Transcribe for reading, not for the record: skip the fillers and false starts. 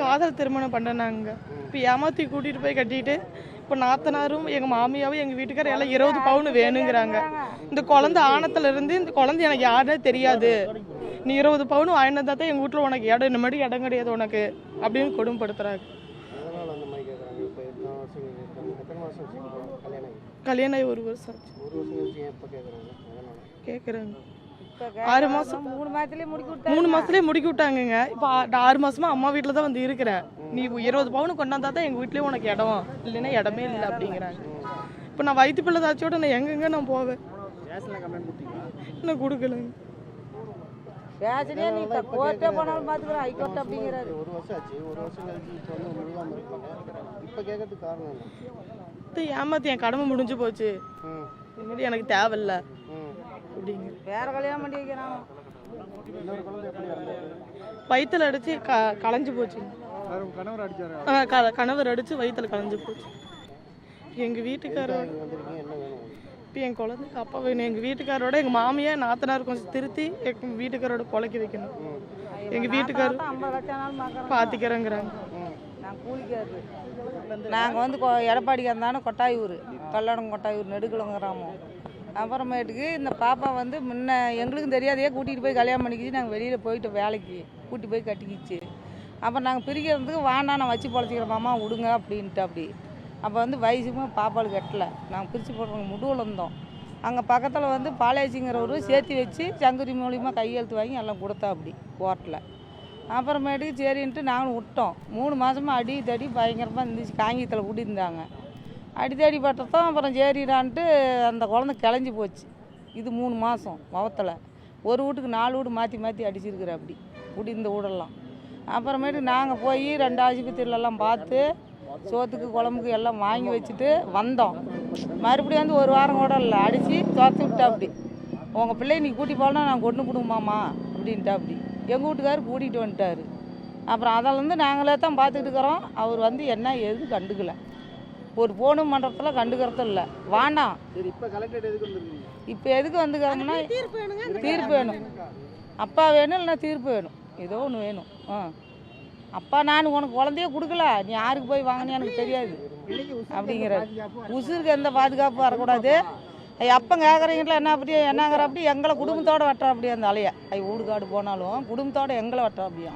காதல் திருமணம் பண்ணனாங்க. இப்போ ஏமாற்றி கூட்டிகிட்டு போய் கட்டிட்டு இப்போ நாத்தனாரும் எங்கள் மாமியாவும் எங்கள் வீட்டுக்காரர் எல்லாம் 20 பவுன் வேணுங்கிறாங்க. இந்த குழந்தை ஆனத்துலேருந்து இந்த குழந்தை எனக்கு யாருன்னே தெரியாது, நீ 20 பவுன் வாங்கினதா தான் எங்கள் வீட்டில் உனக்கு இடம், இந்த மாதிரி இடம் கிடையாது உனக்கு அப்படின்னு கொடுமைப்படுத்துறாங்க. கல்யாணம் ஆகி 1 வருஷம் ஆச்சு. கேட்குறாங்க 6 மாதம் 3 மாதத்துலேயே முடிக்கி விட்டாங்கங்க. இப்போ 6 மாதமா அம்மா வீட்டில் தான் வந்து இருக்கிறேன். நீ 20 பவுன் கொண்டாந்தா தான் எங்கள் வீட்லேயே உனக்கு இடம், இல்லைன்னா இடமே இல்லை அப்படிங்கிறாங்க. இப்போ நான் வயிற்று பிள்ளை தாச்சியோட நான் எங்கெங்க நான் போவேன்? நான் கொடுக்கலைங்க. ஏமாத்தி என் கடமை முடிஞ்சு போச்சு, இனிமேல் எனக்கு தேவையில்லை அப்படிங்க. வேற கல்யாணம் பண்ணி வைக்கிறாங்க. வயிற்றுல அடிச்சு களைஞ்சு போச்சு. கணவர் அடிச்சு வயிற்றுல களைஞ்சு போச்சு. எங்கள் வீட்டுக்காரோட இப்போ என் குழந்தைக்கு அப்பா வேணும். எங்கள் வீட்டுக்காரோட எங்கள் மாமியார் நாத்தனார் கொஞ்சம் திருத்தி எங்கள் வீட்டுக்காரோட பொழைக்க வைக்கணும். எங்கள் வீட்டுக்காரர் 50 லட்சம் பார்த்துக்கிறேங்கிறாங்க. நாங்கள் வந்து எடப்பாடிக்கு இருந்தாலும் கொட்டாயூர், கல்லடம் கொட்டாயூர் நெடுக்குளம் கிராமம். அப்புறமேட்டுக்கு இந்த பாப்பா வந்து முன்ன எங்களுக்கும் தெரியாதையே கூட்டிகிட்டு போய் கல்யாணம் பண்ணிக்கிச்சு. நாங்கள் வெளியில் போயிட்டு வேலைக்கு கூட்டி போய் கட்டிக்கிச்சு. அப்புறம் நாங்கள் பிரிக்கிறதுக்கு வாண்டா நான் வச்சு பொழைச்சிக்கிறோமாம்மா விடுங்க அப்படின்ட்டு. அப்படி அப்போ வந்து வயசுமே பாப்பாளுக்கு எட்டலை. நாங்கள் பிரித்து போடுறவங்க முடுவில் இருந்தோம். அங்கே பக்கத்தில் வந்து பாலேஜிங்கிறவரு சேர்த்து வச்சு சங்குரி மூலிமா கையெழுத்து வாங்கி எல்லாம் கொடுத்தா அப்படி கோர்ட்டில். அப்புறமேட்டுக்கு சரின்ட்டு நாங்களும் விட்டோம். 3 மாதமாக அடி தடி பயங்கரமாக இருந்துச்சு. காங்கியத்தில் கூட்டியிருந்தாங்க. அடித்தடி பட்டதும் அப்புறம் சரிடான்ட்டு அந்த குழந்தை கிளஞ்சி போச்சு. இது 3 மாதம் முகத்தில் ஒரு வீட்டுக்கு 4 வீடு மாற்றி மாற்றி அடிச்சிருக்கிற அப்படி குடி இந்த வீடெல்லாம். அப்புறமேட்டு நாங்கள் போய் 2 ஆஸ்பத்திரியிலலாம் பார்த்து சோத்துக்கு குழம்புக்கு எல்லாம் வாங்கி வச்சுட்டு வந்தோம். மறுபடியும் வந்து 1 வாரம் கூட இல்லை, அடித்து துரத்து விட்டா அப்படி. உங்கள் பிள்ளையை நீ கூட்டி போகலாம் நான் கொண்டு போடுமாம்மா அப்படின்ட்டா அப்படி. எங்கள் வீட்டுக்காரர் கூட்டிகிட்டு வந்துட்டார். அப்புறம் அதிலேருந்து நாங்களே தான் பார்த்துக்கிட்டு இருக்கிறோம். அவர் வந்து என்ன எதுவும் கண்டுக்கலை. ஒரு போனும் மன்றத்தில் கண்டுக்கிறதும் இல்லை. வாண்டாம் இப்போ எதுக்கு வந்துக்கிறாங்கன்னா தீர்ப்பு வேணும். அப்பா வேணும், இல்லைன்னா தீர்ப்பு வேணும், ஏதோ ஒன்று வேணும். அப்பா நான் உனக்கு குழந்தையே கொடுக்கல, நீ யாருக்கு போய் வாங்கினே எனக்கு தெரியாது அப்படிங்கிறாரு. உசுருக்கு எந்த பாதுகாப்பும் வரக்கூடாது. அப்போ கேட்குறீங்களா என்ன அப்படி என்னங்கிற அப்படி எங்களை குடும்பத்தோடு வெட்டுற அப்படி அந்த அலையை. வீடு காடு போனாலும் குடும்பத்தோடு எங்களை வெட்டுற அப்படியா.